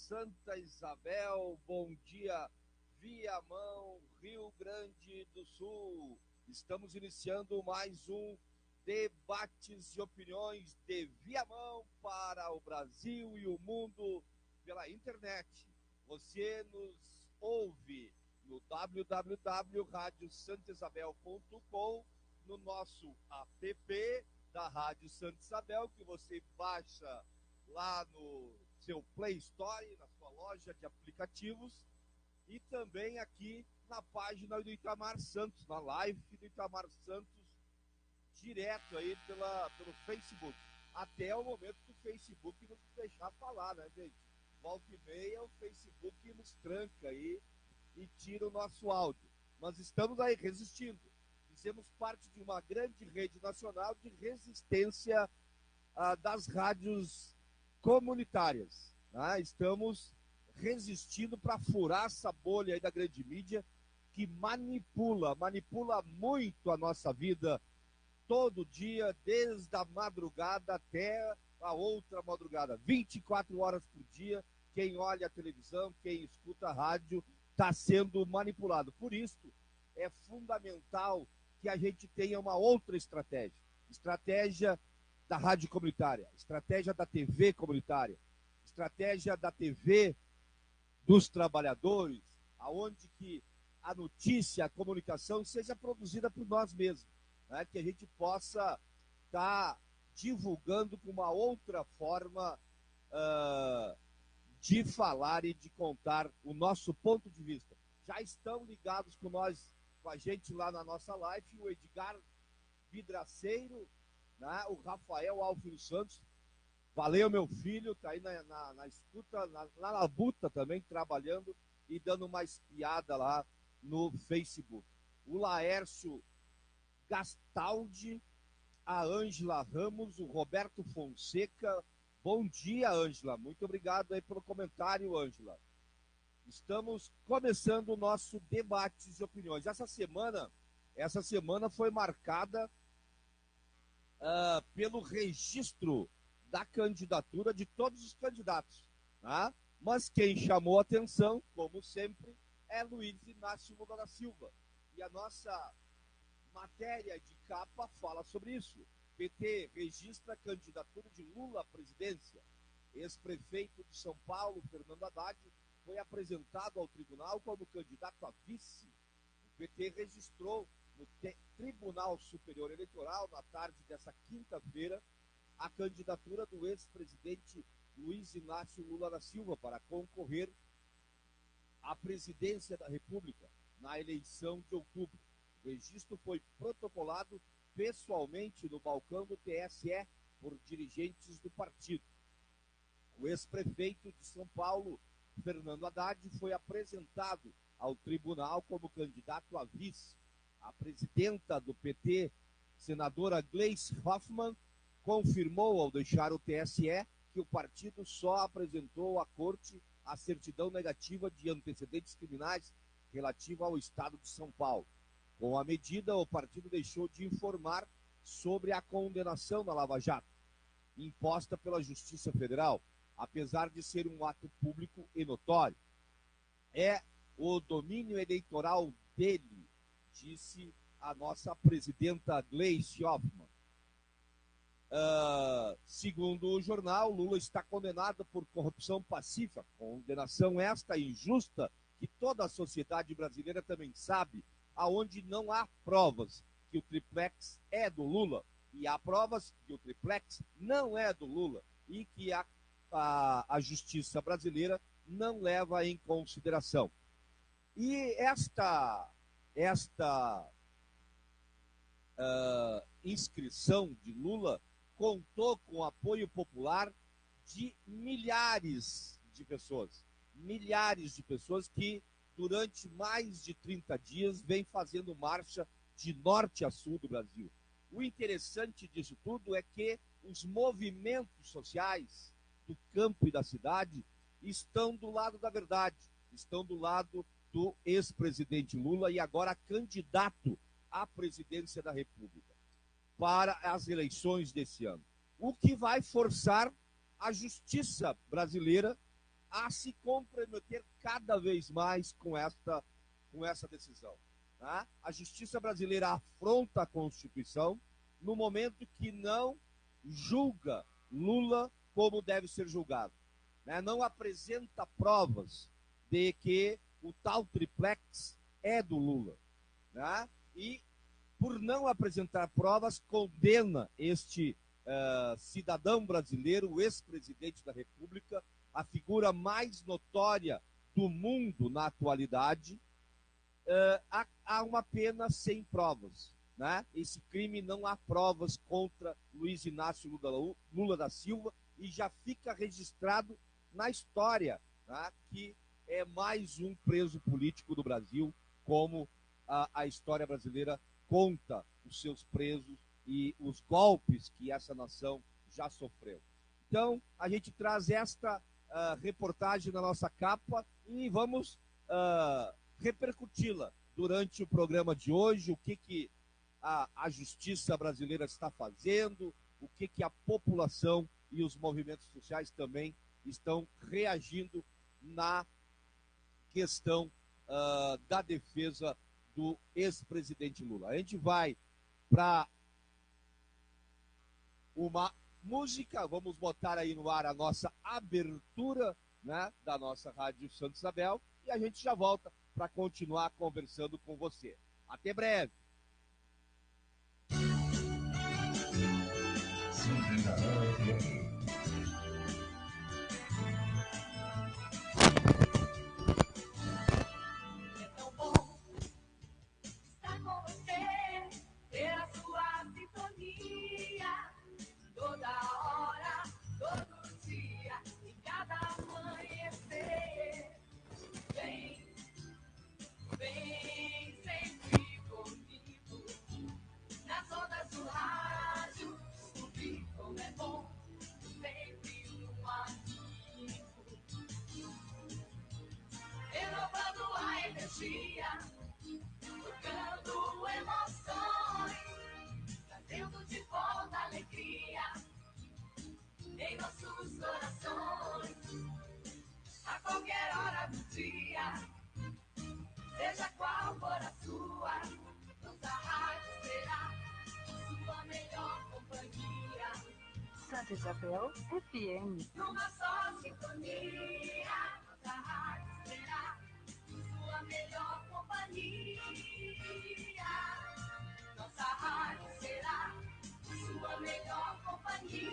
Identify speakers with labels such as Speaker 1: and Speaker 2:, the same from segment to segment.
Speaker 1: Santa Isabel, bom dia, Viamão, Rio Grande do Sul. Estamos iniciando mais um Debates e Opiniões de Viamão para o Brasil e o mundo pela internet. Você nos ouve no www.radiosantaisabel.com, no nosso app da Rádio Santa Isabel, que você baixa lá no seu Play Store, na sua loja de aplicativos, e também aqui na página do Itamar Santos, na live do Itamar Santos, direto aí pelo Facebook. Até o momento que o Facebook nos deixar falar, né, gente? Volta e meia, o Facebook nos tranca aí e tira o nosso áudio. Mas estamos aí resistindo. Fizemos parte de uma grande rede nacional de resistência das rádios comunitárias. Né? Estamos resistindo para furar essa bolha aí da grande mídia que manipula muito a nossa vida todo dia, desde a madrugada até a outra madrugada, 24 horas por dia. Quem olha a televisão, quem escuta a rádio, está sendo manipulado. Por isso, é fundamental que a gente tenha uma outra estratégia da rádio comunitária, estratégia da TV comunitária, estratégia da TV dos trabalhadores, aonde que a notícia, a comunicação seja produzida por nós mesmos, né? Que a gente possa estar divulgando com uma outra forma de falar e de contar o nosso ponto de vista. Já estão ligados com a gente lá na nossa live, o Edgar Vidraceiro, né? O Rafael Alfino Santos. Valeu, meu filho, tá aí na escuta, na labuta também, trabalhando e dando uma espiada lá no Facebook. O Laércio Gastaldi, a Ângela Ramos, o Roberto Fonseca. Bom dia, Ângela. Muito obrigado aí pelo comentário, Ângela. Estamos começando o nosso Debates e Opiniões. Essa semana foi marcada pelo registro da candidatura de todos os candidatos, tá? Mas quem chamou a atenção, como sempre, é Luiz Inácio Lula da Silva. E a nossa matéria de capa fala sobre isso. PT registra a candidatura de Lula à presidência. Ex-prefeito de São Paulo, Fernando Haddad, foi apresentado ao tribunal como candidato a vice. O PT registrou no Tribunal Superior Eleitoral, na tarde dessa quinta-feira, a candidatura do ex-presidente Luiz Inácio Lula da Silva para concorrer à presidência da República na eleição de outubro. O registro foi protocolado pessoalmente no balcão do TSE por dirigentes do partido. O ex-prefeito de São Paulo, Fernando Haddad, foi apresentado ao tribunal como candidato a vice. A presidenta do PT, senadora Gleisi Hoffmann, confirmou ao deixar o TSE que o partido só apresentou à corte a certidão negativa de antecedentes criminais relativa ao estado de São Paulo. Com a medida, o partido deixou de informar sobre a condenação da Lava Jato, imposta pela Justiça Federal, apesar de ser um ato público e notório. É o domínio eleitoral dele, disse a nossa presidenta Gleisi Hoffmann. Segundo o jornal, Lula está condenado por corrupção pacífica, condenação esta injusta que toda a sociedade brasileira também sabe, aonde não há provas que o triplex é do Lula, e há provas que o triplex não é do Lula, e que a justiça brasileira não leva em consideração. E esta inscrição de Lula contou com o apoio popular de milhares de pessoas que durante mais de 30 dias vem fazendo marcha de norte a sul do Brasil. O interessante disso tudo é que os movimentos sociais do campo e da cidade estão do lado da verdade, estão do lado do ex-presidente Lula e agora candidato à presidência da República para as eleições desse ano. O que vai forçar a justiça brasileira a se comprometer cada vez mais com essa decisão. Tá? A justiça brasileira afronta a Constituição no momento que não julga Lula como deve ser julgado. Né? Não apresenta provas de que o tal triplex é do Lula. Né? E, por não apresentar provas, condena este cidadão brasileiro, o ex-presidente da República, a figura mais notória do mundo na atualidade, a uma pena sem provas. Né? Esse crime não há provas contra Luiz Inácio Lula da Silva e já fica registrado na história, né? Que é mais um preso político do Brasil, como a história brasileira conta os seus presos e os golpes que essa nação já sofreu. Então, a gente traz esta reportagem na nossa capa e vamos repercuti-la durante o programa de hoje, o que a justiça brasileira está fazendo, o que a população e os movimentos sociais também estão reagindo na questão da defesa do ex-presidente Lula. A gente vai para uma música, vamos botar aí no ar a nossa abertura, né, da nossa Rádio Santa Isabel, e a gente já volta para continuar conversando com você. Até breve.
Speaker 2: É tão bom estar com você, ter a sua sintonia, toda hora, todo dia, em cada amanhecer. Vem sempre comigo, nas ondas do rádio, descobrir como é bom, sempre um amigo. Renovando a energia, tocando emoções, trazendo de volta alegria em nossos corações. A qualquer hora do dia, seja qual for a sua, nossa rádio será sua melhor companhia.
Speaker 3: Santa Isabel FM.
Speaker 2: Numa só sintonia, nossa rádio será sua melhor companhia. Nossa rádio será sua melhor companhia.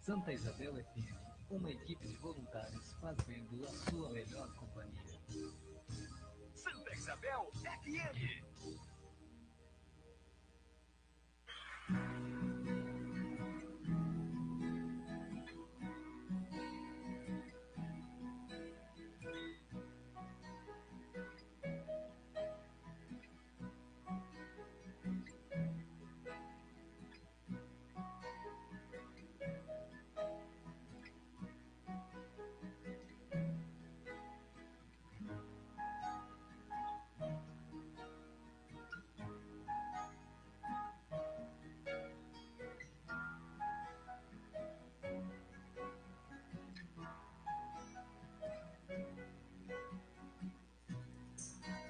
Speaker 4: Santa Isabel FM, uma equipe de voluntários fazendo a sua melhor companhia.
Speaker 5: Santa Isabel FM.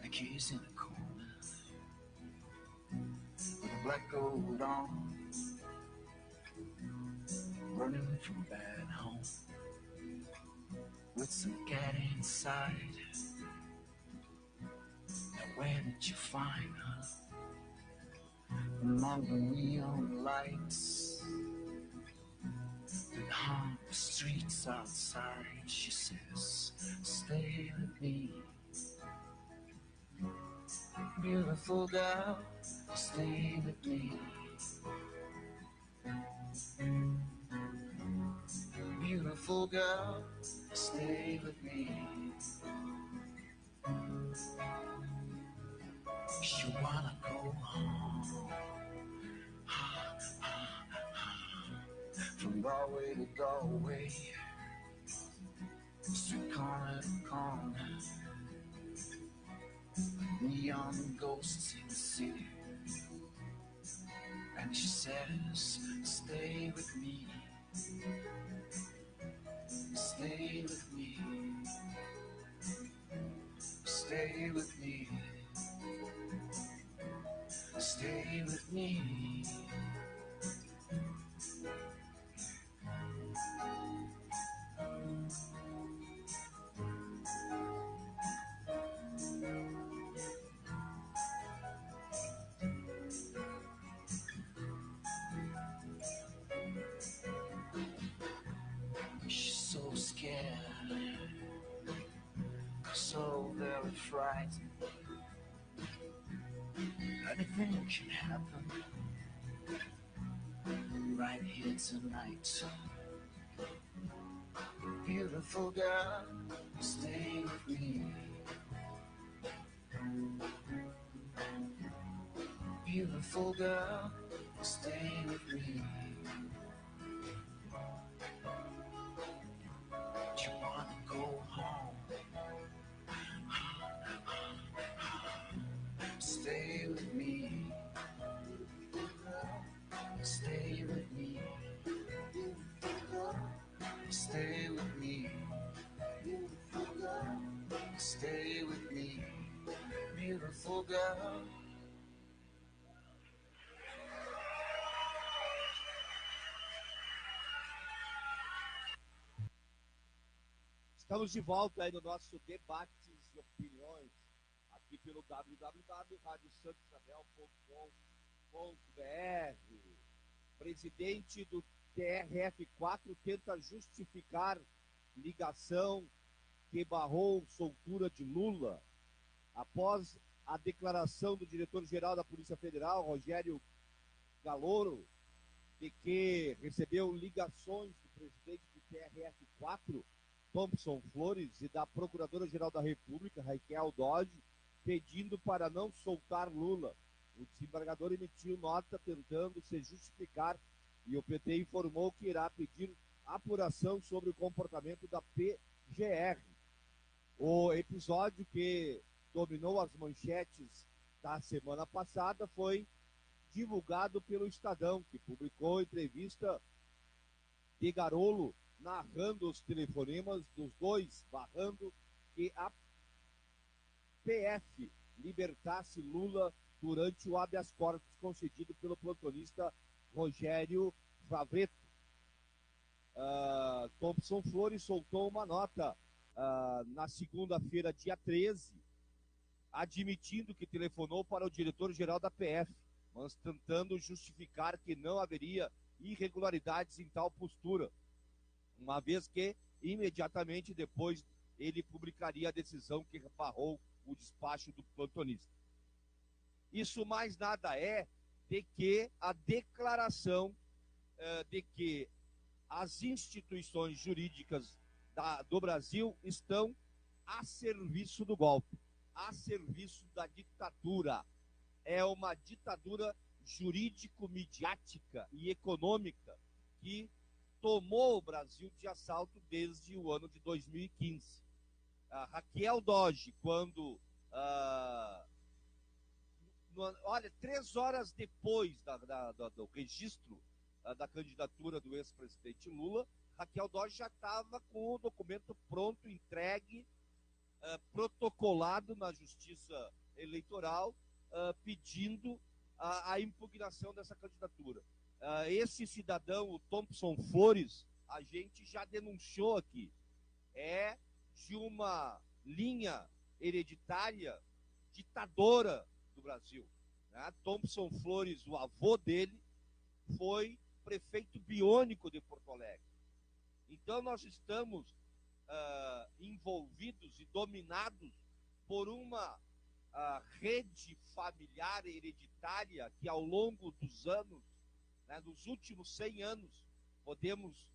Speaker 6: The key's in the corner with a black coat on, running from a bad home with some cat inside. Now where did you find her? Among the neon lights that haunt the streets outside. She says, stay with me, beautiful girl, stay with me. Beautiful girl, stay with me. You wanna go home, from doorway to doorway, street corner to corner, neon ghosts in the city. And she says, stay with me, frightened. Anything can happen right here tonight. Beautiful girl, stay with me. Beautiful girl, stay with me. Do you wanna go home? Stay with me. Stay with me. Stay with me. Stay with me. Beautiful girl.
Speaker 1: Estamos de volta aí no nosso Debates e Opiniões, aqui pelo www.radiosantosabel.com.br. Presidente do TRF4 tenta justificar ligação que barrou soltura de Lula. Após a declaração do diretor-geral da Polícia Federal, Rogério Galoro, de que recebeu ligações do presidente do TRF4, Thompson Flores, e da Procuradora-Geral da República, Raquel Dodge, pedindo para não soltar Lula. O desembargador emitiu nota tentando se justificar e o PT informou que irá pedir apuração sobre o comportamento da PGR. O episódio que dominou as manchetes da semana passada foi divulgado pelo Estadão, que publicou entrevista de Garolo narrando os telefonemas dos dois, barrando que a PF libertasse Lula durante o habeas corpus concedido pelo plantonista Rogério Favreto. Thompson Flores soltou uma nota na segunda-feira, dia 13, admitindo que telefonou para o diretor-geral da PF, mas tentando justificar que não haveria irregularidades em tal postura, uma vez que imediatamente depois ele publicaria a decisão que barrou o despacho do plantonista. Isso mais nada é de que a declaração de que as instituições jurídicas do Brasil estão a serviço do golpe, a serviço da ditadura. É uma ditadura jurídico-midiática e econômica que tomou o Brasil de assalto desde o ano de 2015. A Raquel Dodge, quando, 3 horas depois do registro da candidatura do ex-presidente Lula, Raquel Dodge já estava com o documento pronto, entregue, protocolado na Justiça Eleitoral, pedindo a impugnação dessa candidatura. Esse cidadão, o Thompson Flores, a gente já denunciou aqui, é de uma linha hereditária ditadora do Brasil. Né? Thompson Flores, o avô dele, foi prefeito biônico de Porto Alegre. Então nós estamos envolvidos e dominados por uma rede familiar hereditária que ao longo dos anos, nos últimos 100 anos, podemos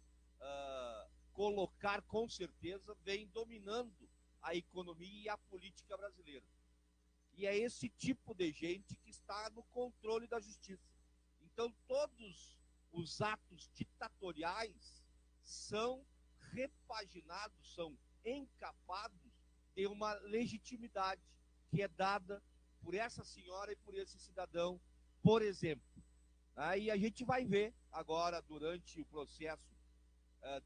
Speaker 1: colocar com certeza, vem dominando a economia e a política brasileira. E é esse tipo de gente que está no controle da justiça. Então, todos os atos ditatoriais são repaginados, são encapados de uma legitimidade que é dada por essa senhora e por esse cidadão, por exemplo. E a gente vai ver agora, durante o processo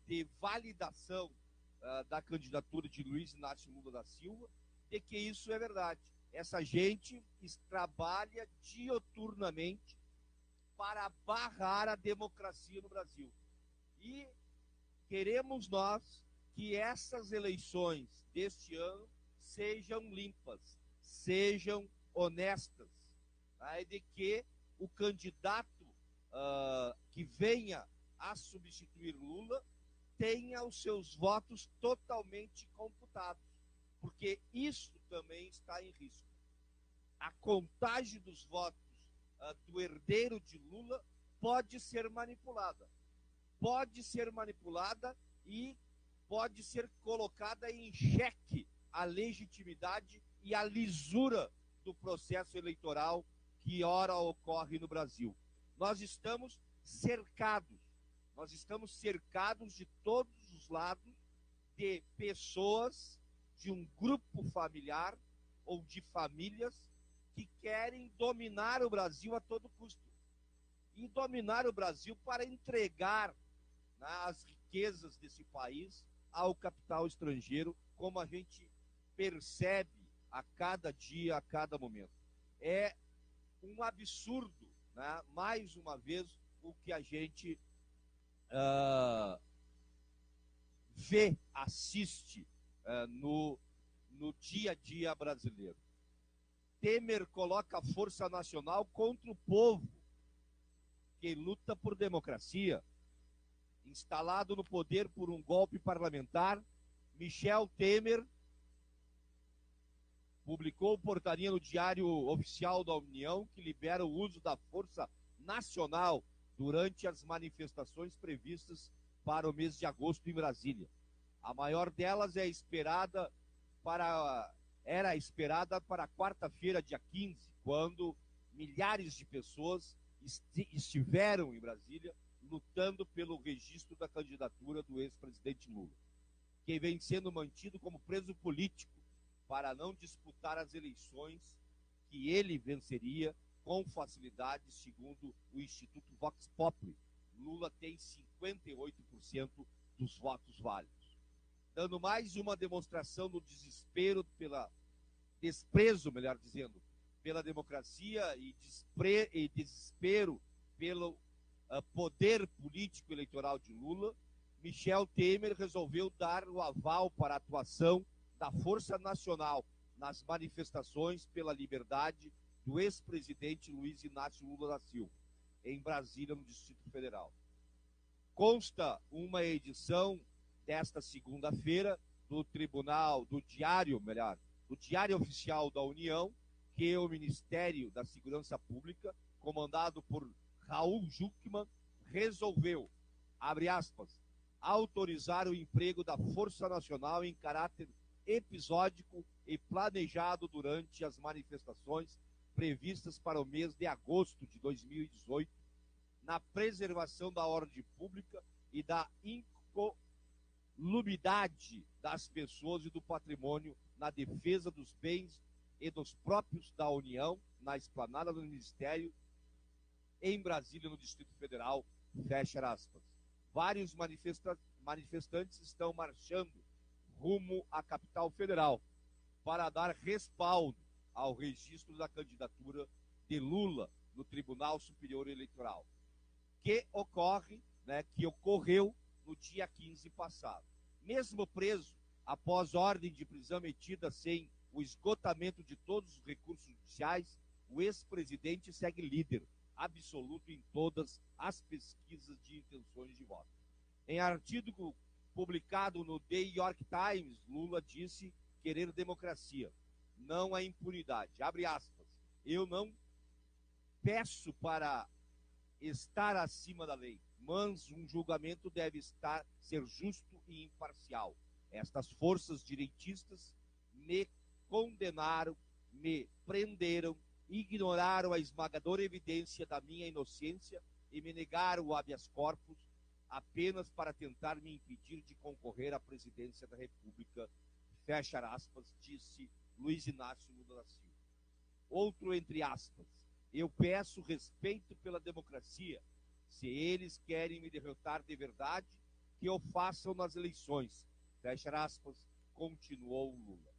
Speaker 1: de validação da candidatura de Luiz Inácio Lula da Silva, de que isso é verdade. Essa gente trabalha dioturnamente para barrar a democracia no Brasil. E queremos nós que essas eleições deste ano sejam limpas, sejam honestas, e de que o candidato que venha a substituir Lula tenha os seus votos totalmente computados, porque isso também está em risco. A contagem dos votos do herdeiro de Lula pode ser manipulada. Pode ser manipulada e pode ser colocada em xeque a legitimidade e a lisura do processo eleitoral que ora ocorre no Brasil. Nós estamos cercados de todos os lados de pessoas, de um grupo familiar ou de famílias que querem dominar o Brasil a todo custo. E dominar o Brasil para entregar, né, as riquezas desse país ao capital estrangeiro, como a gente percebe a cada dia, a cada momento. É um absurdo, né, mais uma vez, o que a gente vê, assiste no dia a dia brasileiro. Temer coloca a força nacional contra o povo que luta por democracia. Instalado no poder por um golpe parlamentar, Michel Temer publicou portaria no Diário Oficial da União que libera o uso da força nacional durante as manifestações previstas para o mês de agosto em Brasília. A maior delas era esperada para quarta-feira, dia 15, quando milhares de pessoas estiveram em Brasília lutando pelo registro da candidatura do ex-presidente Lula, que vem sendo mantido como preso político para não disputar as eleições que ele venceria com facilidade, segundo o Instituto Vox Populi. Lula tem 58% dos votos válidos, dando mais uma demonstração do desprezo, melhor dizendo, pela democracia e desespero pelo poder político eleitoral de Lula. Michel Temer resolveu dar o aval para a atuação da Força Nacional nas manifestações pela liberdade do ex-presidente Luiz Inácio Lula da Silva, em Brasília, no Distrito Federal. Consta uma edição desta segunda-feira do Diário Oficial da União, que o Ministério da Segurança Pública, comandado por Raul Juckmann, resolveu, abre aspas, autorizar o emprego da Força Nacional em caráter episódico e planejado durante as manifestações previstas para o mês de agosto de 2018, na preservação da ordem pública e da incolumidade das pessoas e do patrimônio, na defesa dos bens e dos próprios da União, na esplanada do Ministério, em Brasília, no Distrito Federal, fecha aspas. Vários manifestantes estão marchando rumo à capital federal para dar respaldo ao registro da candidatura de Lula no Tribunal Superior Eleitoral, que ocorreu no dia 15 passado. Mesmo preso, após ordem de prisão emitida sem o esgotamento de todos os recursos judiciais, o ex-presidente segue líder absoluto em todas as pesquisas de intenções de voto. Em artigo publicado no The York Times, Lula disse querer democracia, não a impunidade. Abre aspas. Eu não peço para estar acima da lei, mas um julgamento deve ser justo e imparcial. Estas forças direitistas me condenaram, me prenderam, ignoraram a esmagadora evidência da minha inocência e me negaram o habeas corpus apenas para tentar me impedir de concorrer à presidência da República, fecha aspas, disse Luiz Inácio Lula da Silva. Outro entre aspas, eu peço respeito pela democracia. Se eles querem me derrotar de verdade, que o façam nas eleições, fecha aspas, continuou Lula.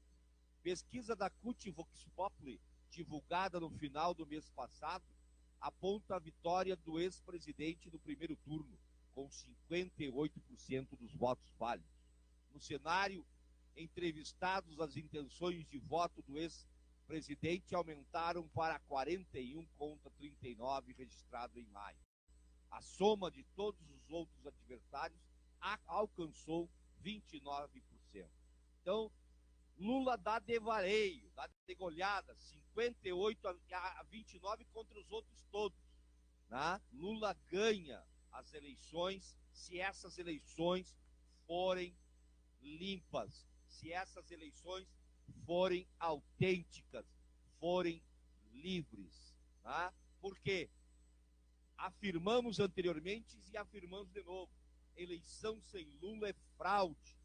Speaker 1: Pesquisa da CUT Vox Populi, divulgada no final do mês passado, aponta a vitória do ex-presidente no primeiro turno, com 58% dos votos válidos. No cenário, entrevistados, as intenções de voto do ex-presidente aumentaram para 41 contra 39 registrado em maio. A soma de todos os outros adversários alcançou 29%. Então, Lula dá devareio, dá degolhada, 58 a 29 contra os outros todos. Né? Lula ganha as eleições se essas eleições forem limpas, se essas eleições forem autênticas, forem livres. Tá? Por quê? Afirmamos anteriormente e afirmamos de novo, eleição sem Lula é fraude.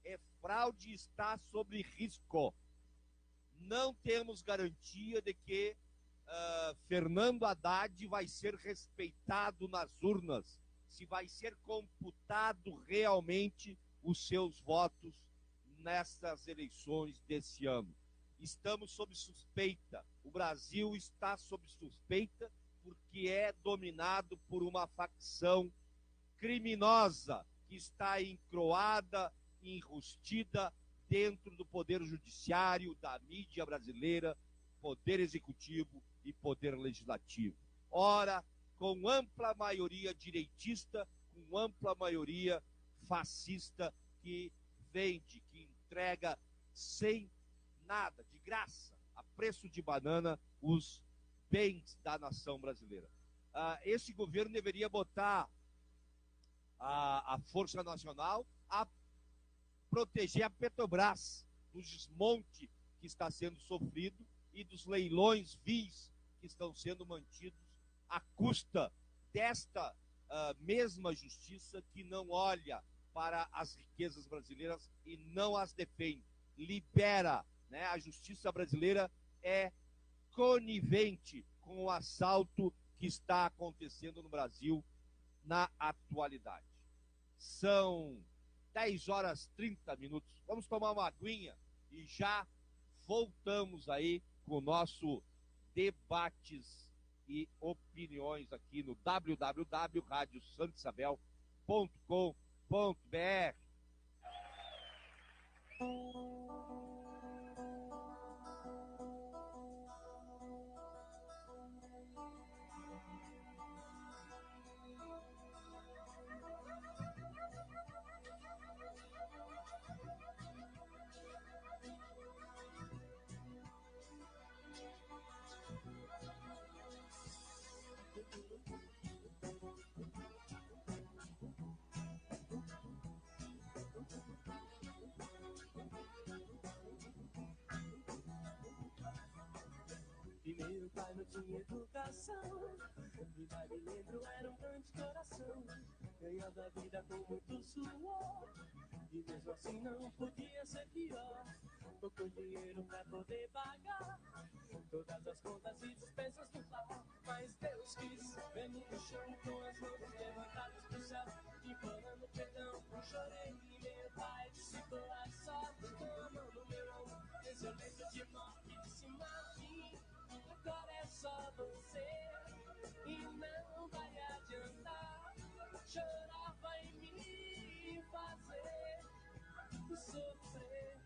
Speaker 1: É fraude e está sob risco. Não temos garantia de que Fernando Haddad vai ser respeitado nas urnas, se vai ser computado realmente os seus votos nessas eleições desse ano. Estamos sob suspeita. O Brasil está sob suspeita porque é dominado por uma facção criminosa que está encroada, enrustida dentro do poder judiciário, da mídia brasileira, poder executivo e poder legislativo. Ora, com ampla maioria direitista, com ampla maioria fascista que vende, que entrega sem nada, de graça, a preço de banana, os bens da nação brasileira. Esse governo deveria botar a Força Nacional a proteger a Petrobras do desmonte que está sendo sofrido e dos leilões vis que estão sendo mantidos à custa desta mesma justiça que não olha para as riquezas brasileiras e não as defende. Libera, né? A justiça brasileira é conivente com o assalto que está acontecendo no Brasil na atualidade. São 10 horas 30 minutos. Vamos tomar uma aguinha e já voltamos aí com o nosso debates e opiniões aqui no www.radiosantosabel.com.br.
Speaker 7: E meu pai não tinha educação, e vai me lembro, era um grande coração, ganhando a vida com muito suor, e mesmo assim não podia ser pior, pouco dinheiro pra poder pagar todas as contas e despesas do lar. Mas Deus quis ver-me no chão com as mãos levantadas pro céu, implorando perdão, eu chorei. E meu pai disse, boa sorte, com a mão no meu ombro, esse eu lembro de morte, e disse, Martim, agora é só você, e não vai adiantar, chorar vai me fazer sofrer.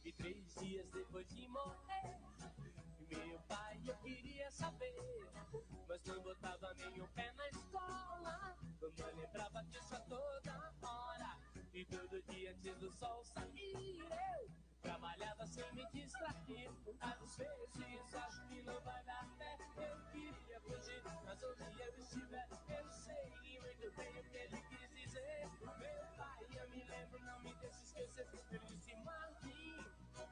Speaker 7: E 3 dias depois de morrer, meu pai eu queria saber, mas não botava nenhum pé na escola. Mamãe lembrava disso a toda hora, e todo dia antes do sol sair eu trabalhava sem me distrair. Às vezes acho que não vai dar pé, eu queria fugir, mas onde eu estiver eu sei muito bem o que ele quis dizer. Meu pai, eu me lembro, não me deixe esquecer, ele disse, Martim,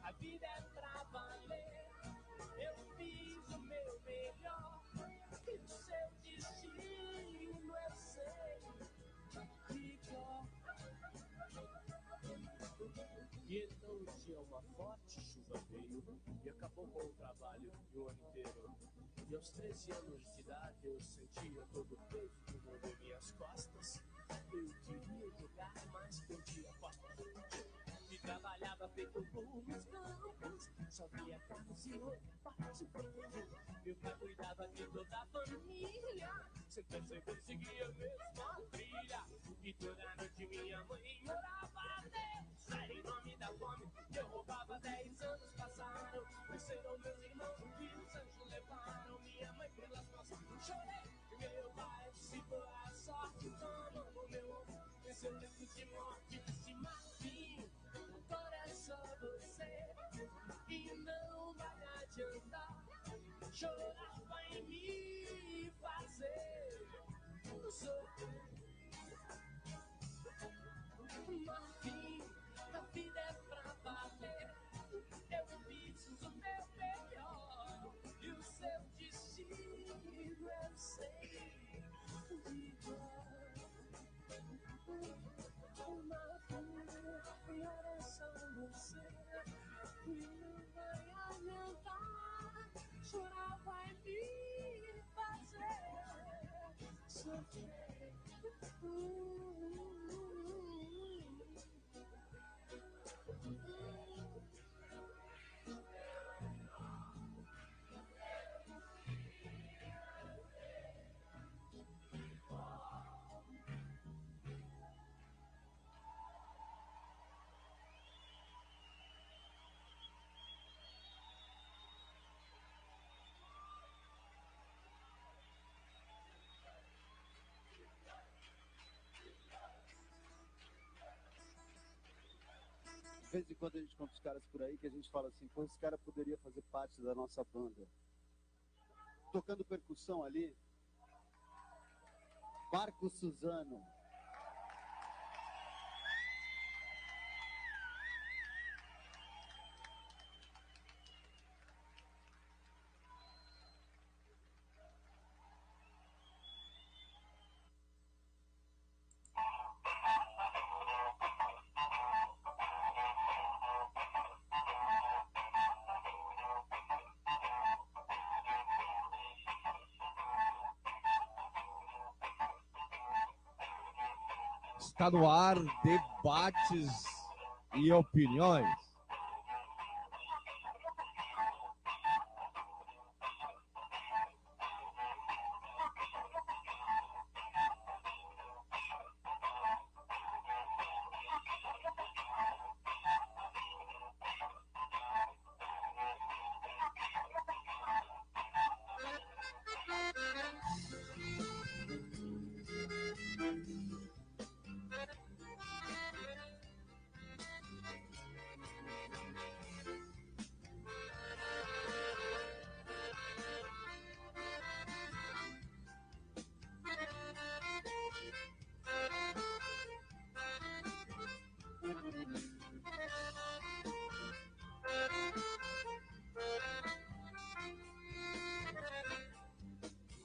Speaker 7: a vida é pra valer. Eu fiz o meu melhor, e o seu destino eu sei. Ficou. E então um dia uma forte chuva veio e acabou com o trabalho o ano inteiro. E aos 13 anos de idade eu sentia todo o peso do mundo em minhas costas. Eu queria jogar, mas perdi a bola. E trabalhava feito burro nos campos, só via carros e roupa participando. Meu pai cuidava de toda a família, sempre seguia a mesma trilha. E toda noite minha mãe orava a Deus, era em nome da fome que eu roubava. 10 anos passaram Seu leito de morte disse Martim, agora é só você. E não vai adiantar, chorar vai me fazer sofrer. Martim, a vida é pra valer. Eu fiz o meu melhor e o seu destino eu sei de igual. Martim, era só você e não vai adiantar, chorar vai me fazer sofrer.
Speaker 8: De vez em quando a gente conta os caras por aí que a gente fala assim, pô, esse cara poderia fazer parte da nossa banda. Tocando percussão ali, Marco Suzano.
Speaker 1: Está no ar debates e opiniões.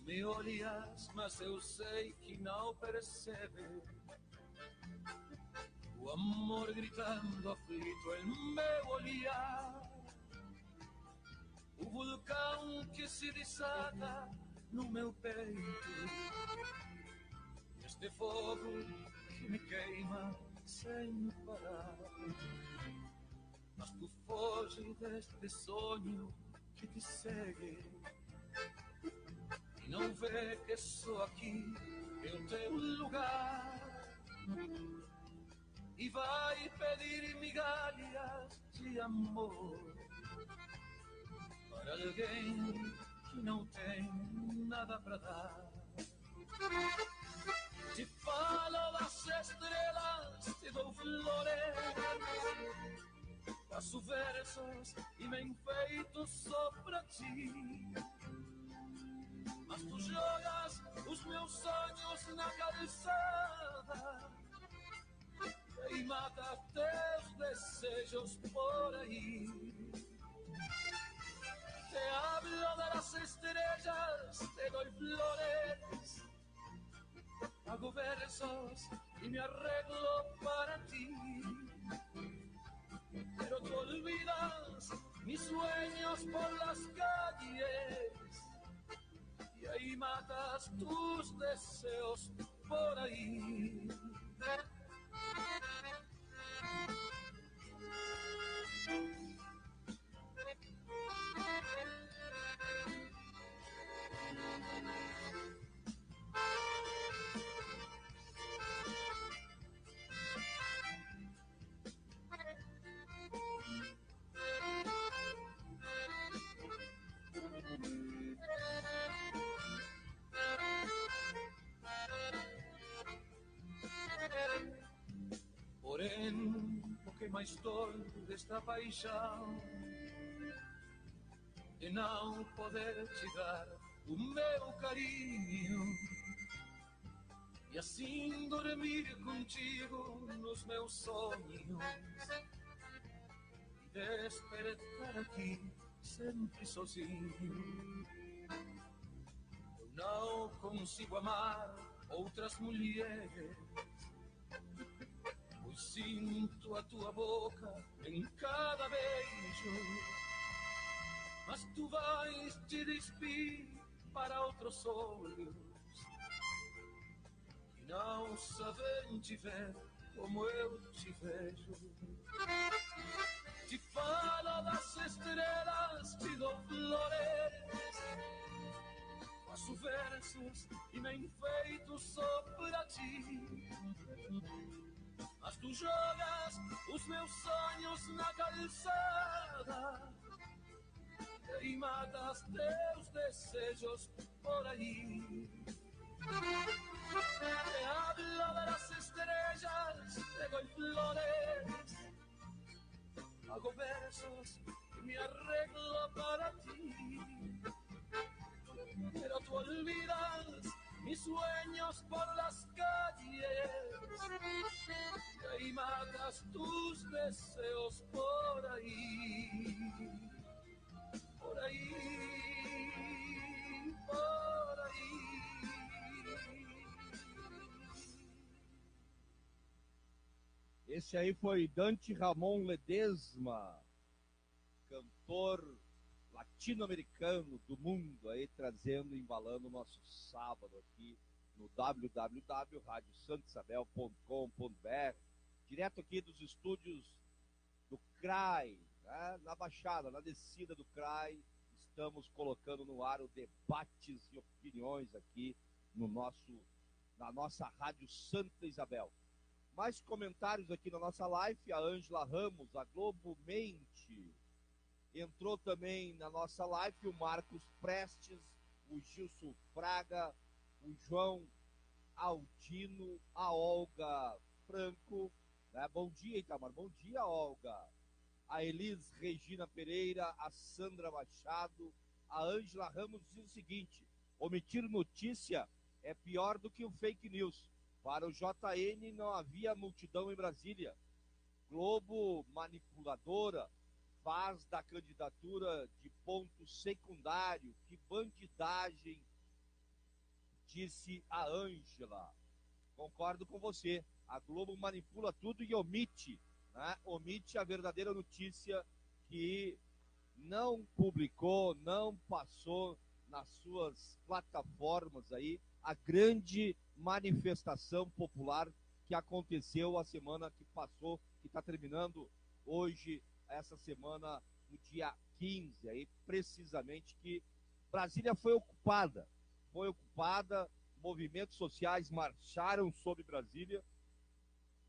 Speaker 6: Me olhas, mas eu sei que não percebe o amor gritando aflito em meu olhar, o vulcão que se desata no meu peito, este fogo que me queima sem parar. Mas tu foge deste sonho que te segue e não vê que sou aqui o teu lugar, e vai pedir migalhas de amor para alguém que não tem nada para dar. Te falo das estrelas, te dou flores, faço versos e me enfeito só pra ti. Mas tu jogas os meus sonhos na calçada e matas teus desejos por aí. Te hablo de las estrellas, te doy flores, hago versos y me arreglo para ti. Pero tú olvidas mis sueños por las calles y ahí matas tus deseos por ahí. que mais dói desta paixão de não poder te dar o meu carinho e assim dormir contigo nos meus sonhos e despertar aqui sempre sozinho. Eu não consigo amar outras mulheres, pois sinto a tua boca em cada beijo. Mas tu vais te despir para outros olhos que não sabem te ver como eu te vejo. Te falo das estrelas, te dou flores, faço versos e me enfeito só pra ti. Mas tu jogas os meus sonhos na calçada e matas teus desejos por aí. Te hablo de las estrellas, te doy flores, hago versos y me arreglo para ti. Pero tú olvidas mis sueños por las calles y matas tus deseos por ahí. Por ahí, por ahí.
Speaker 1: Esse aí foi Dante Ramon Ledesma, cantor latino-americano do mundo, aí trazendo, embalando o nosso sábado aqui no www.radiosantaisabel.com.br, direto aqui dos estúdios do CRAI, né? Na Baixada, na descida do CRAI, estamos colocando no ar o debates e opiniões aqui na nossa Rádio Santa Isabel. Mais comentários aqui na nossa live, a Ângela Ramos, a Globo Mente. Entrou também na nossa live o Marcos Prestes, o Gilson Fraga, o João Aldino, a Olga Franco. Né? Bom dia, Itamar. Bom dia, Olga. A Elis Regina Pereira, a Sandra Machado, a Ângela Ramos diz o seguinte: omitir notícia é pior do que o fake news. Para o JN não havia multidão em Brasília. Globo manipuladora faz da candidatura de ponto secundário. Que bandidagem, disse a Ângela. Concordo com você. A Globo manipula tudo e omite, né? Omite a verdadeira notícia que não publicou, não passou nas suas plataformas aí a grande manifestação popular que aconteceu a semana que passou, que está terminando hoje, essa semana, no dia 15, aí precisamente, que Brasília foi ocupada, movimentos sociais marcharam sobre Brasília,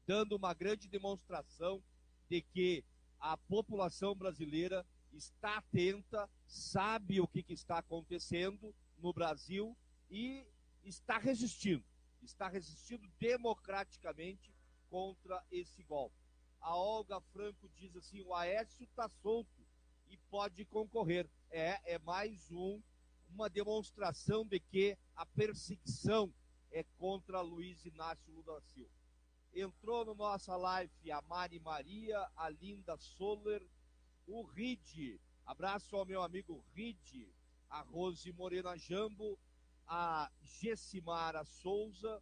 Speaker 1: dando uma grande demonstração de que a população brasileira está atenta, sabe o que está acontecendo no Brasil e está resistindo democraticamente contra esse golpe. A Olga Franco diz assim: o Aécio está solto e pode concorrer. É mais uma demonstração de que a perseguição é contra Luiz Inácio Lula da Silva. Entrou no nossa live a Mari Maria, a Linda Soller, o Ride, abraço ao meu amigo Ride, a Rose Morena Jambo, a Gessimara Souza.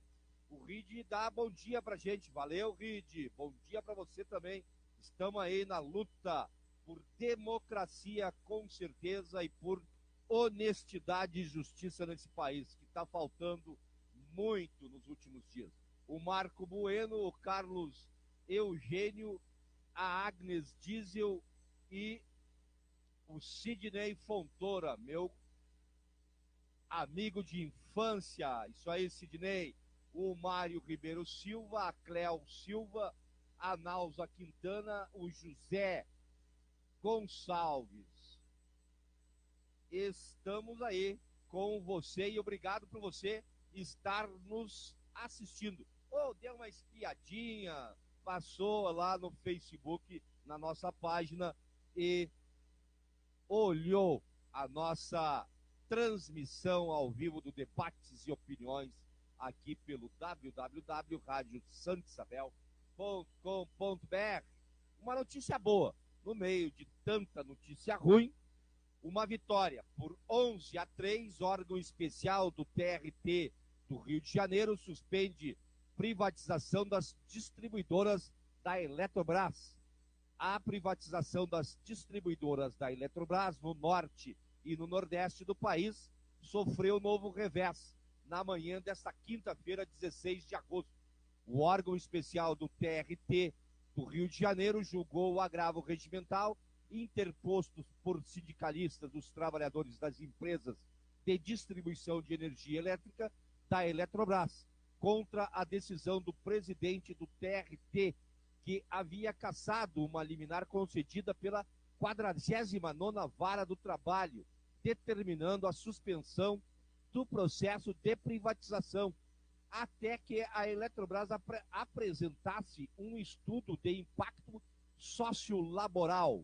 Speaker 1: O Ride dá bom dia pra gente. Valeu, Ride. Bom dia pra você também. Estamos aí na luta por democracia, com certeza, e por honestidade e justiça nesse país, que está faltando muito nos últimos dias. O Marco Bueno, o Carlos Eugênio, a Agnes Diesel e o Sidney Fontoura, meu amigo de infância. Isso aí, Sidney. O Mário Ribeiro Silva, a Cléo Silva, a Nauza Quintana, o José Gonçalves. Estamos aí com você e obrigado por você estar nos assistindo. Ou dê uma espiadinha, passou lá no Facebook, na nossa página, e olhou a nossa transmissão ao vivo do Debates e Opiniões aqui pelo www.radiosantosabel.com.br. Uma notícia boa, no meio de tanta notícia ruim, uma vitória por 11-3, órgão especial do TRT do Rio de Janeiro suspende privatização das distribuidoras da Eletrobras. A privatização das distribuidoras da Eletrobras no norte e no nordeste do país sofreu novo revés na manhã desta quinta-feira, 16 de agosto. O órgão especial do TRT do Rio de Janeiro julgou o agravo regimental interposto por sindicalistas dos trabalhadores das empresas de distribuição de energia elétrica da Eletrobras contra a decisão do presidente do TRT, que havia cassado uma liminar concedida pela 49ª Vara do Trabalho, determinando a suspensão do processo de privatização, até que a Eletrobras apresentasse um estudo de impacto sociolaboral.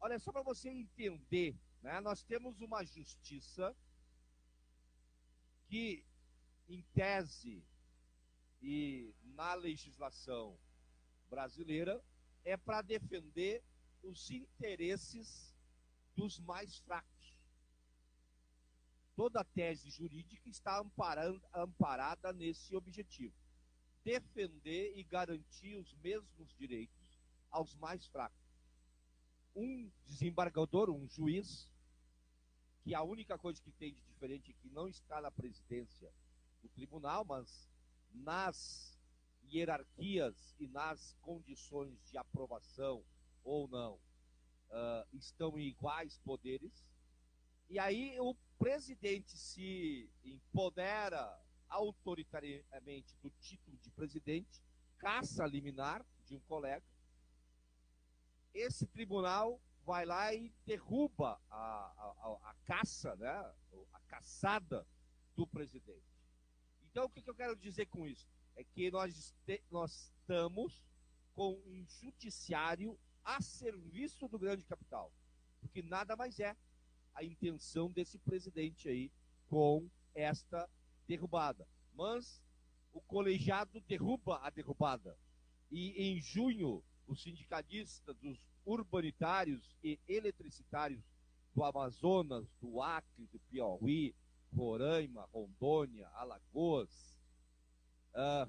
Speaker 1: Olha, só para você entender, né, nós temos uma justiça que, em tese e na legislação brasileira, é para defender os interesses dos mais fracos. Toda a tese jurídica está amparada nesse objetivo: defender e garantir os mesmos direitos aos mais fracos. Um desembargador, um juiz, que a única coisa que tem de diferente é que não está na presidência do tribunal, mas nas hierarquias e nas condições de aprovação ou não, estão em iguais poderes. E aí o presidente se empodera autoritariamente do título de presidente, caça a liminar de um colega. Esse tribunal vai lá e derruba a caça, né, a caçada do presidente. Então, o que eu quero dizer com isso? É que nós estamos com um judiciário a serviço do grande capital, porque nada mais é a intenção desse presidente aí com esta derrubada. Mas o colegiado derruba a derrubada. E em junho, os sindicalistas dos urbanitários e eletricitários do Amazonas, do Acre, do Piauí, Roraima, Rondônia, Alagoas,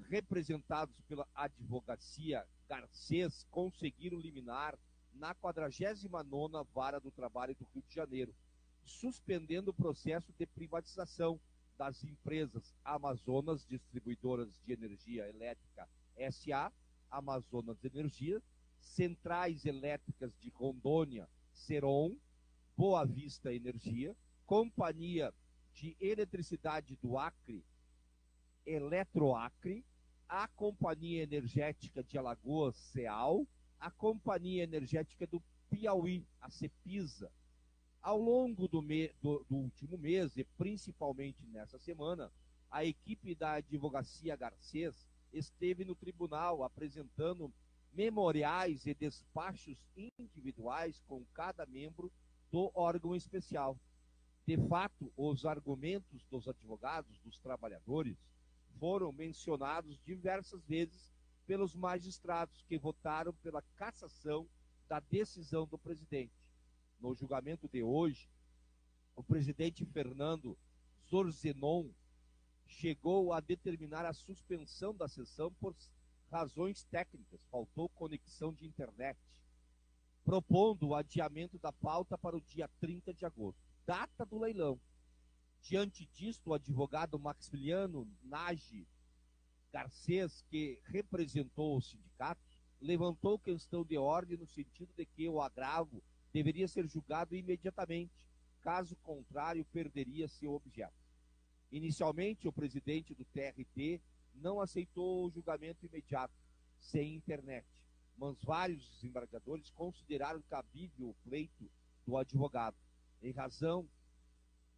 Speaker 1: representados pela advocacia Garcês, conseguiram liminar na 49ª Vara do Trabalho do Rio de Janeiro, suspendendo o processo de privatização das empresas Amazonas Distribuidoras de Energia Elétrica S.A., Amazonas Energia, Centrais Elétricas de Rondônia, Seron, Boa Vista Energia, Companhia de Eletricidade do Acre, Eletroacre, a Companhia Energética de Alagoas, CEAL, a Companhia Energética do Piauí, a CEPISA. Ao longo do último mês, e principalmente nessa semana, a equipe da advocacia Garcês esteve no tribunal apresentando memoriais e despachos individuais com cada membro do órgão especial. De fato, os argumentos dos advogados dos trabalhadores foram mencionados diversas vezes pelos magistrados que votaram pela cassação da decisão do presidente. No julgamento de hoje, o presidente Fernando Zorzenon chegou a determinar a suspensão da sessão por razões técnicas, faltou conexão de internet, propondo o adiamento da pauta para o dia 30 de agosto, data do leilão. Diante disto, o advogado Maximiliano Nagy Garcês, que representou os sindicatos, levantou questão de ordem no sentido de que o agravo deveria ser julgado imediatamente, caso contrário, perderia seu objeto. Inicialmente, o presidente do TRT não aceitou o julgamento imediato, sem internet, mas vários desembargadores consideraram cabível o pleito do advogado. Em razão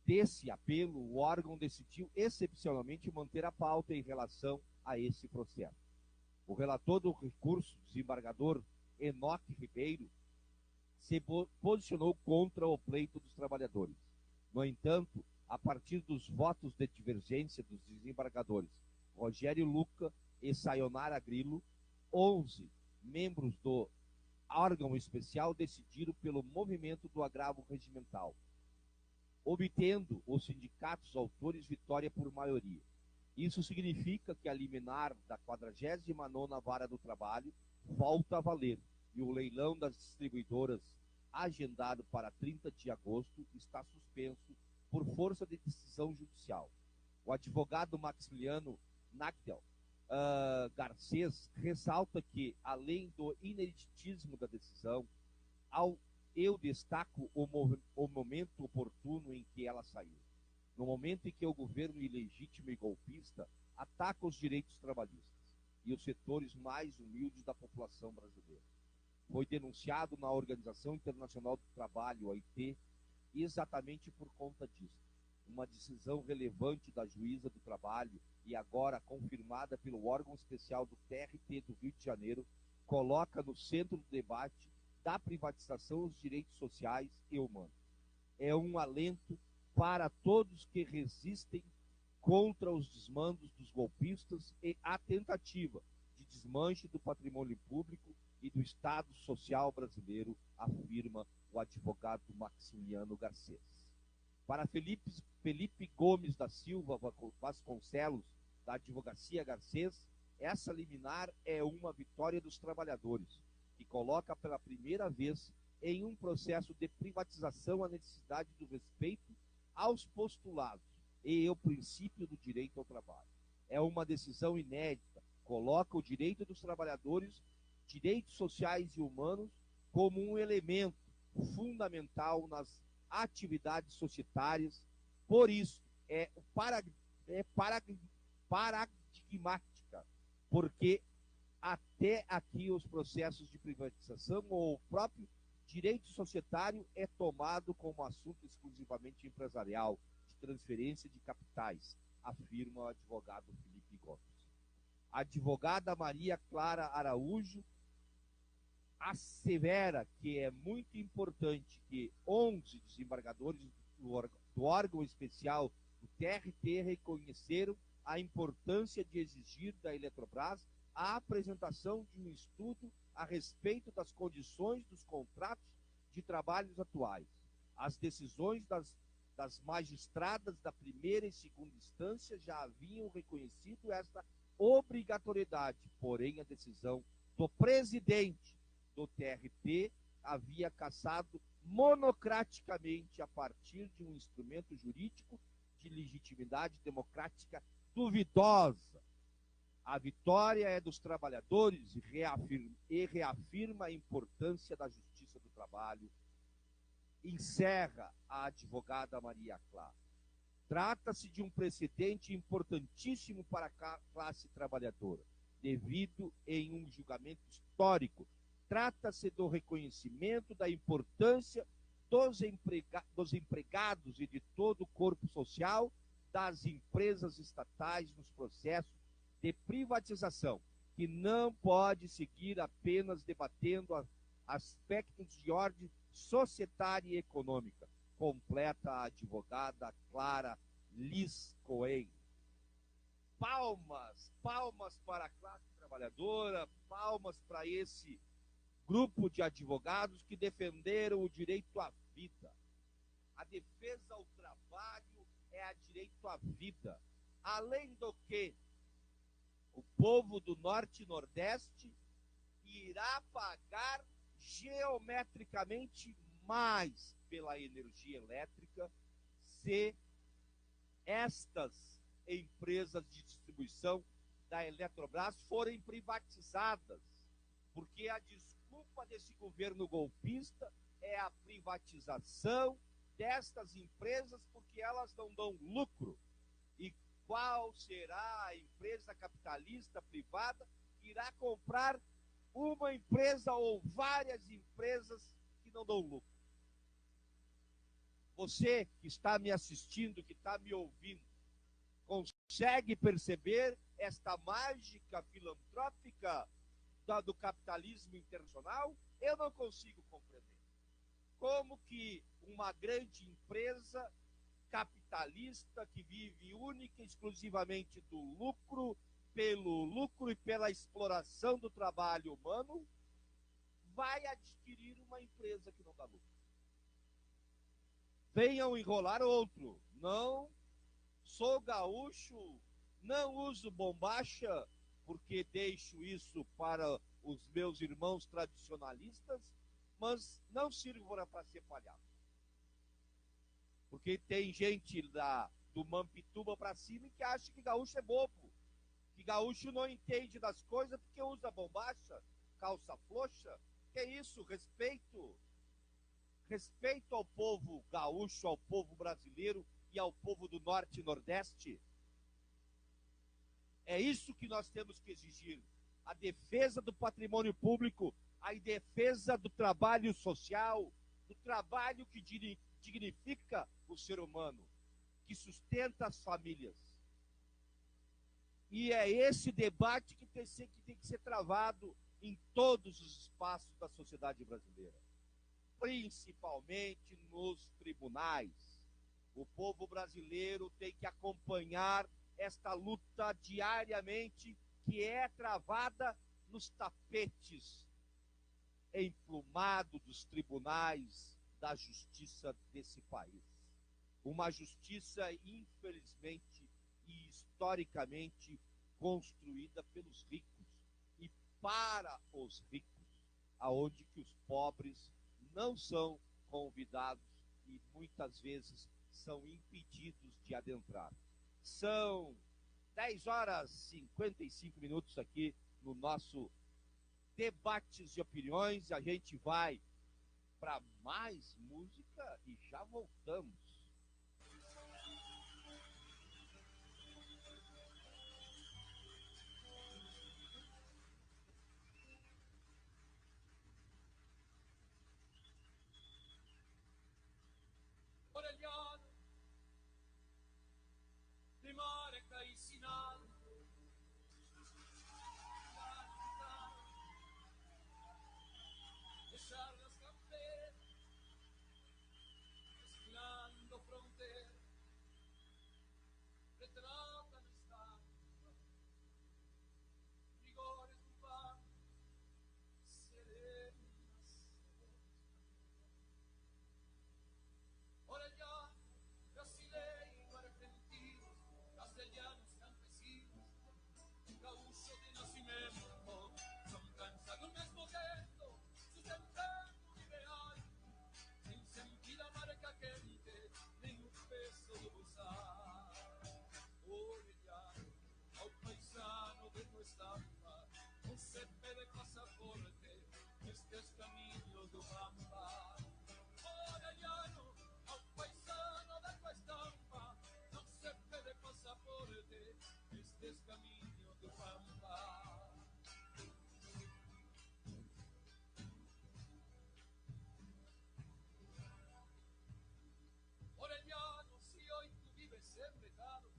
Speaker 1: desse apelo, o órgão decidiu excepcionalmente manter a pauta em relação a esse processo. O relator do recurso, desembargador Enoque Ribeiro, se posicionou contra o pleito dos trabalhadores. No entanto, a partir dos votos de divergência dos desembargadores Rogério Luca e Sayonara Grillo, 11 membros do órgão especial decidiram pelo movimento do agravo regimental, obtendo os sindicatos autores vitória por maioria. Isso significa que a liminar da 49ª Vara do Trabalho volta a valer e o leilão das distribuidoras, agendado para 30 de agosto, está suspenso por força de decisão judicial. O advogado Maximiliano Nagdel Garcês ressalta que, além do ineditismo da decisão, eu destaco o momento oportuno em que ela saiu. No momento em que o governo ilegítimo e golpista ataca os direitos trabalhistas e os setores mais humildes da população brasileira. Foi denunciado na Organização Internacional do Trabalho, OIT, exatamente por conta disso. Uma decisão relevante da Juíza do Trabalho e agora confirmada pelo órgão especial do TRT do Rio de Janeiro, coloca no centro do debate da privatização os direitos sociais e humanos. É um alento para todos que resistem contra os desmandos dos golpistas e a tentativa de desmanche do patrimônio público e do Estado Social brasileiro, afirma o advogado Maximiliano Garcês. Para Felipe Gomes da Silva Vasconcelos, da Advocacia Garcês, essa liminar é uma vitória dos trabalhadores, que coloca pela primeira vez em um processo de privatização a necessidade do respeito aos postulados e o princípio do direito ao trabalho. É uma decisão inédita, coloca o direito dos trabalhadores, direitos sociais e humanos, como um elemento fundamental nas atividades societárias. Por isso, é paradigmática, porque até aqui os processos de privatização ou o próprio direito societário é tomado como assunto exclusivamente empresarial, de transferência de capitais, afirma o advogado Felipe Gomes. A advogada Maria Clara Araújo assevera que é muito importante que 11 desembargadores do órgão especial do TRT reconheceram a importância de exigir da Eletrobras a apresentação de um estudo a respeito das condições dos contratos de trabalhos atuais. As decisões das magistradas da primeira e segunda instância já haviam reconhecido esta obrigatoriedade, porém a decisão do presidente do TRT havia cassado monocraticamente a partir de um instrumento jurídico de legitimidade democrática duvidosa. A vitória é dos trabalhadores e reafirma a importância da justiça do trabalho. Encerra a advogada Maria Clara. Trata-se de um precedente importantíssimo para a classe trabalhadora, devido em um julgamento histórico. Trata-se do reconhecimento da importância dos empregados e de todo o corpo social das empresas estatais nos processos de privatização, que não pode seguir apenas debatendo aspectos de ordem societária e econômica, completa a advogada Clara Liz Cohen. Palmas para a classe trabalhadora, palmas para esse grupo de advogados que defenderam o direito à vida. A defesa ao trabalho é a direito à vida. Além do que, o povo do Norte e Nordeste irá pagar geometricamente mais pela energia elétrica se estas empresas de distribuição da Eletrobras forem privatizadas, porque a desculpa desse governo golpista é a privatização destas empresas porque elas não dão lucro. E qual será a empresa capitalista privada que irá comprar uma empresa ou várias empresas que não dão lucro? Você que está me assistindo, que está me ouvindo, consegue perceber esta mágica filantrópica do capitalismo internacional, eu não consigo compreender. Como que uma grande empresa capitalista que vive única e exclusivamente do lucro, pelo lucro e pela exploração do trabalho humano, vai adquirir uma empresa que não dá lucro. Venham enrolar outro. Não sou gaúcho, não uso bombacha, porque deixo isso para os meus irmãos tradicionalistas, mas não sirvo para ser palhaço. Porque tem gente do Mampituba para cima que acha que gaúcho é bobo, que gaúcho não entende das coisas porque usa bombacha, calça floxa. Que isso? Respeito ao povo gaúcho, ao povo brasileiro e ao povo do Norte e Nordeste. É isso que nós temos que exigir. A defesa do patrimônio público, a defesa do trabalho social, do trabalho que dignifica o ser humano, que sustenta as famílias. E é esse debate que tem que ser travado em todos os espaços da sociedade brasileira, principalmente nos tribunais. O povo brasileiro tem que acompanhar esta luta diariamente, que é travada nos tapetes emplumados dos tribunais da justiça desse país. Uma justiça, infelizmente e historicamente, construída pelos ricos e para os ricos, aonde que os pobres não são convidados e muitas vezes são impedidos de adentrar. São 10 horas e 55 minutos aqui no nosso Debates de Opiniões. A gente vai para mais música e já voltamos.
Speaker 6: Orellano, di Marca y Sinal, echar las camperas, mezclando fronteras, retratan estampas, rigores urbanos, serenas. Orellano, brasileiro, argentino, castellanos, campesinos, gaúcho de nacimiento, son cansados un mismo gueto, sustentando un ideal, sin sentir la marca quente, ni un peso de usar. Orellano, ao paisano de tu estampa, un CP de pasaporte, estes caminos do Pampa. Orellano, ao paisano de tu estampa, non se pede pasaporte, estes caminos do Pampa. Orellano, si hoy tú vives enredado,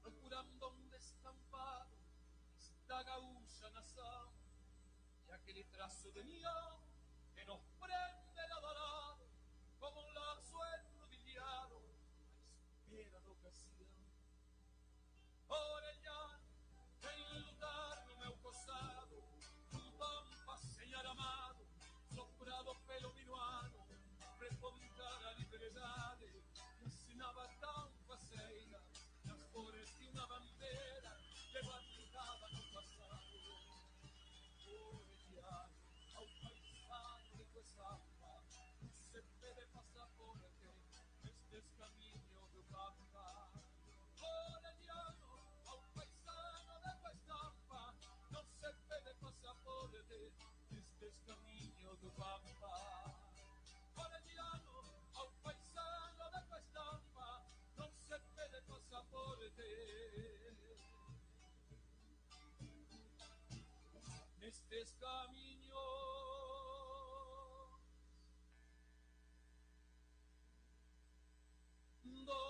Speaker 6: procurando un descampado, esta gaúcha nación, y aquel trazo de nión que nos prende el adorado, como un lazo enrodillado, a espera de ocasión. Orellano, ven lutar no meu costado, un pampa señor amado, soprado pelo minuano, prepontar a liberdade, que ensinaba tão faceira, nas cores de uma bandeira, levantada no passado. Orellano, ao paisano de tu estampa, un CP de pasaporte, estes caminhos do Pampa. Orellano, ao paisano de tu estampa, non se pede pasaporte, estes caminhos do Pampa. Orellano, ao paisano de tu estampa, non se pede pasaporte, nestes caminos do Pampa.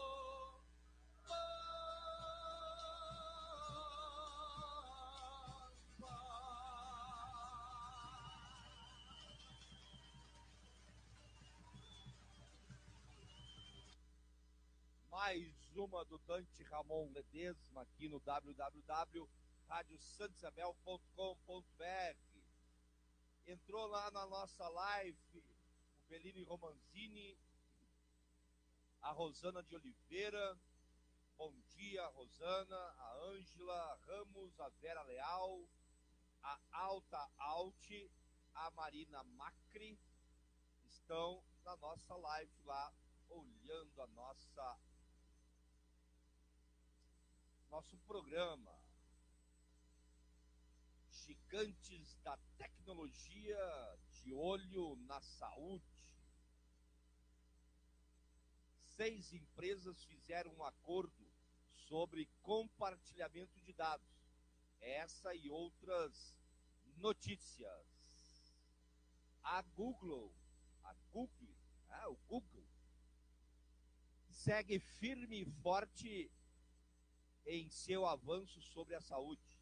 Speaker 1: mais uma do Dante Ramon Ledesma aqui no www.radiosantisabel.com.br. Entrou lá na nossa live o Bellini Romanzini, a Rosana de Oliveira. Bom dia, Rosana, a Ângela Ramos, a Vera Leal, a Alta Alt, a Marina Macri, estão na nossa live lá, olhando a nosso programa. Gigantes da tecnologia de olho na saúde. 6 empresas fizeram um acordo sobre compartilhamento de dados. Essa e outras notícias. O Google, segue firme e forte em seu avanço sobre a saúde.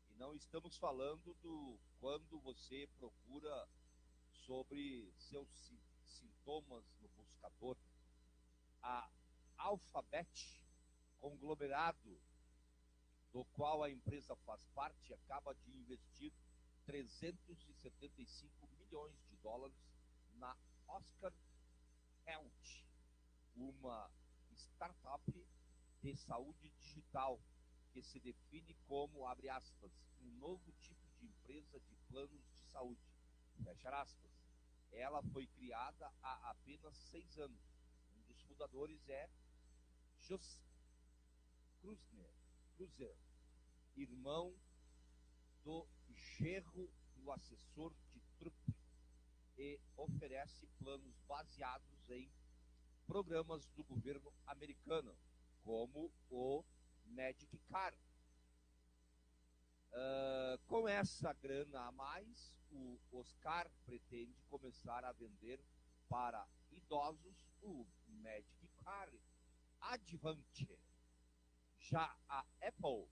Speaker 1: E não estamos falando do quando você procura sobre seus sintomas no buscador. A Alphabet, conglomerado do qual a empresa faz parte, acaba de investir 375 milhões de dólares na Oscar Health, uma startup de saúde digital que se define como, abre aspas, um novo tipo de empresa de planos de saúde, fecha aspas. Ela foi criada há apenas 6 anos. Um dos fundadores é Jos Kruzer, irmão do genro do assessor de Trump, e oferece planos baseados em programas do governo americano, como o Medicare. Com essa grana a mais, o Oscar pretende começar a vender para idosos o Medicare Advantage. Já a Apple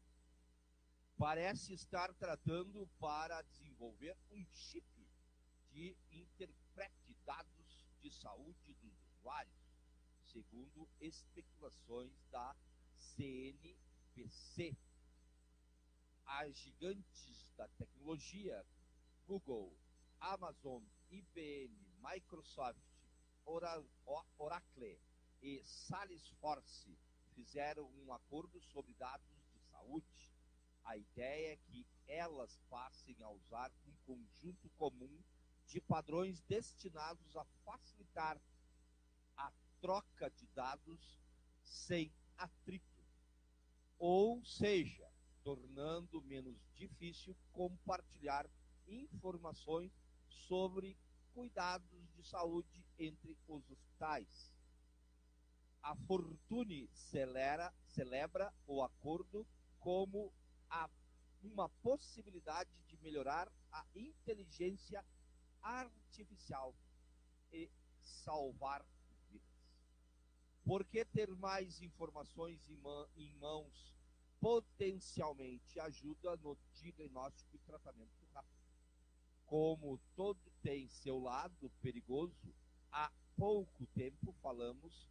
Speaker 1: parece estar tratando para desenvolver um chip de interprete dados de saúde dos usuários, segundo especulações da CNBC. As gigantes da tecnologia, Google, Amazon, IBM, Microsoft, Oracle e Salesforce fizeram um acordo sobre dados de saúde. A ideia é que elas passem a usar um conjunto comum de padrões destinados a facilitar a troca de dados sem atrito, ou seja, tornando menos difícil compartilhar informações sobre cuidados de saúde entre os hospitais. A Fortune celebra o acordo como uma possibilidade de melhorar a inteligência artificial e salvar vidas. Por que ter mais informações em mãos potencialmente ajuda no diagnóstico e tratamento rápido? Como todo tem seu lado perigoso, há pouco tempo falamos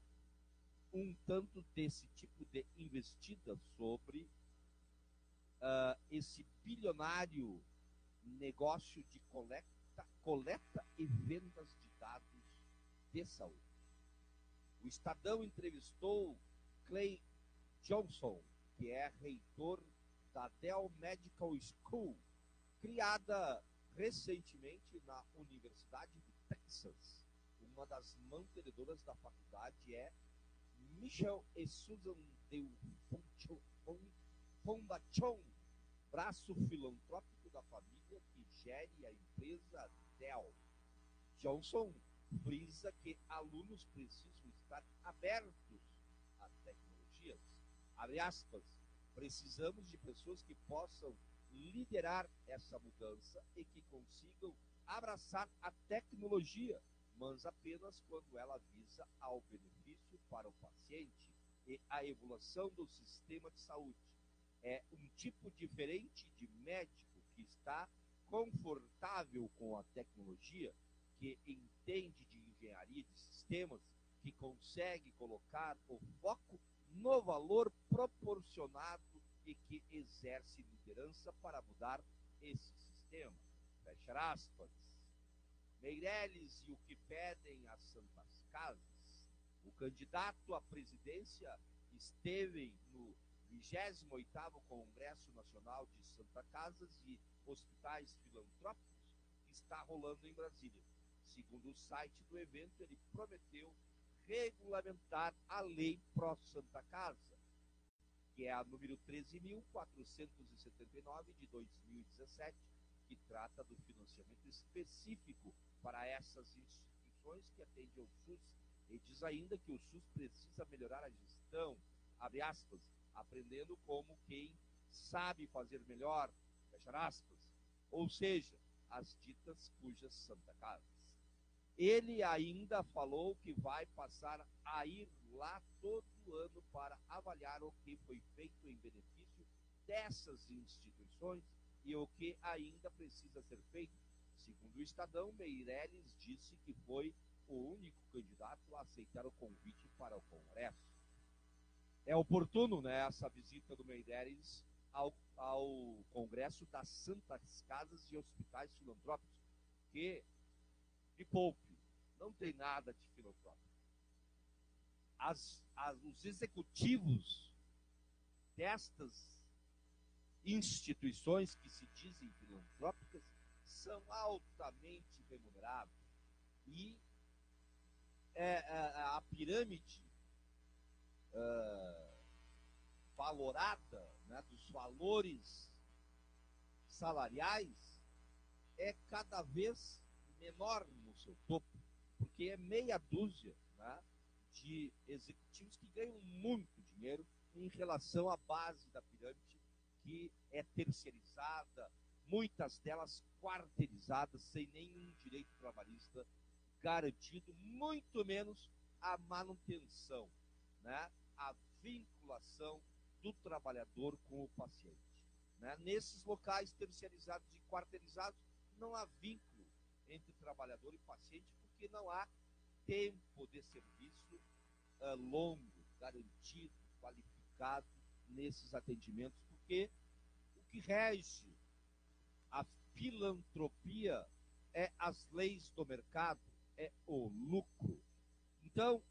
Speaker 1: um tanto desse tipo de investida sobre esse bilionário negócio de coleta e vendas de dados de saúde. O Estadão entrevistou Clay Johnson, que é reitor da Dell Medical School, criada recentemente na Universidade de Texas. Uma das mantenedoras da faculdade é Michelle e Susan de Fondation, braço filantrópico da família que gere a empresa Dell. Johnson frisa que alunos precisam estar abertos às tecnologias. Abre aspas, precisamos de pessoas que possam liderar essa mudança e que consigam abraçar a tecnologia, mas apenas quando ela visa ao benefício para o paciente e a evolução do sistema de saúde. É um tipo diferente de médico que está confortável com a tecnologia, que entende de engenharia de sistemas, que consegue colocar o foco no valor proporcionado e que exerce liderança para mudar esse sistema. Fecha aspas. Meirelles e o que pedem as Santas Casas. O candidato à presidência esteve no 28º Congresso Nacional de Santa Casas e Hospitais Filantrópicos, que está rolando em Brasília. Segundo o site do evento, ele prometeu regulamentar a Lei Pró Santa Casa, que é a número 13.479 de 2017, que trata do financiamento específico para essas instituições que atendem ao SUS, e diz ainda que o SUS precisa melhorar a gestão, abre aspas, aprendendo como quem sabe fazer melhor, fecha aspas, ou seja, as ditas cujas Santa Casas. Ele ainda falou que vai passar a ir lá todo ano para avaliar o que foi feito em benefício dessas instituições e o que ainda precisa ser feito. Segundo o Estadão, Meirelles disse que foi o único candidato a aceitar o convite para o Congresso. É oportuno, né, essa visita do Meirelles ao Congresso das Santas Casas e Hospitais Filantrópicos, que, me poupe, não tem nada de filantrópico. Os executivos destas instituições que se dizem filantrópicas são altamente remunerados. E a pirâmide valorada, né, dos valores salariais é cada vez menor no seu topo, porque é meia dúzia, né, de executivos que ganham muito dinheiro em relação à base da pirâmide, que é terceirizada, muitas delas quarteirizadas, sem nenhum direito trabalhista garantido, muito menos a manutenção, né, a vinculação do trabalhador com o paciente. Né? Nesses locais terceirizados e quarteirizados, não há vínculo entre trabalhador e paciente, porque não há tempo de serviço longo, garantido, qualificado nesses atendimentos, porque o que rege a filantropia é as leis do mercado, é o lucro. Então,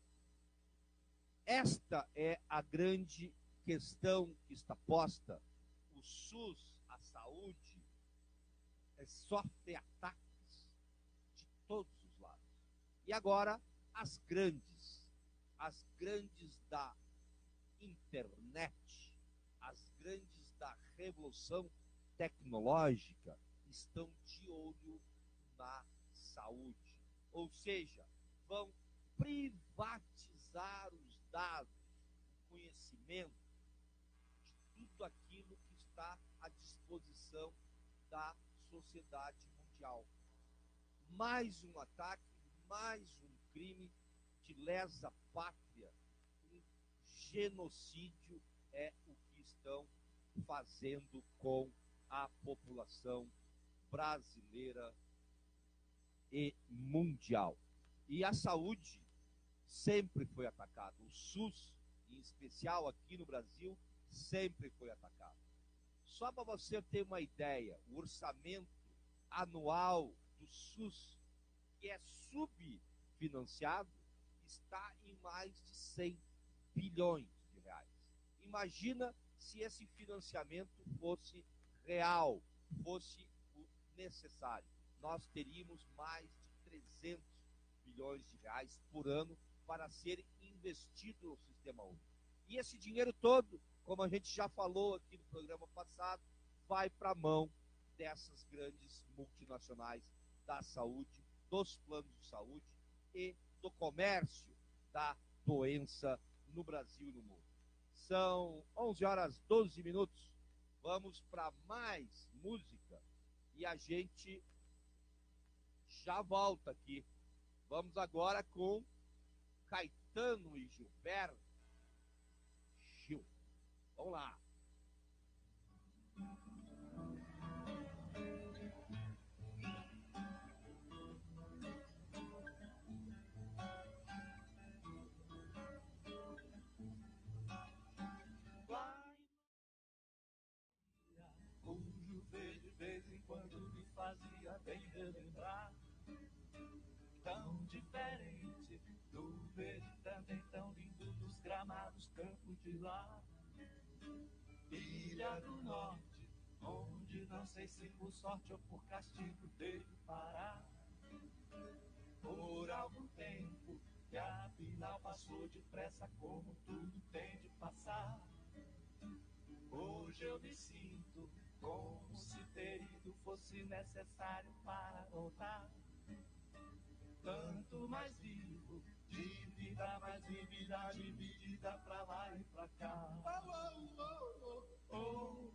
Speaker 1: esta é a grande questão que está posta. O SUS, a saúde, sofre ataques de todos os lados. E agora, as grandes da internet, as grandes da revolução tecnológica, estão de olho na saúde. Ou seja, vão privatizar os dados, o conhecimento de tudo aquilo que está à disposição da sociedade mundial. Mais um ataque, mais um crime de lesa pátria, um genocídio é o que estão fazendo com a população brasileira e mundial. E a saúde sempre foi atacada. O SUS, em especial aqui no Brasil, sempre foi atacado. Só para você ter uma ideia, o orçamento anual do SUS, que é subfinanciado, está em mais de 100 bilhões de reais. Imagina se esse financiamento fosse real, fosse o necessário. Nós teríamos mais de 300 bilhões de reais por ano para ser investido no sistema único. E esse dinheiro todo, como a gente já falou aqui no programa passado, vai para a mão dessas grandes multinacionais da saúde, dos planos de saúde e do comércio da doença no Brasil e no mundo. São 11h12. Vamos para mais música e a gente já volta aqui. Vamos agora com Caetano e Gilberto Gil. Vamos lá.
Speaker 6: fazia bem relembrar. Tão diferente do ver também tão lindo dos gramados campos de lá. Ilha do Norte, onde não sei se por sorte ou por castigo teve parar. Por algum tempo, que afinal passou depressa como tudo tem de passar. Hoje eu me sinto como se ter ido fosse necessário para voltar. Tanto mais vivo, de vida mais vivida, dividida pra lá e pra cá. Oh, oh, oh, oh,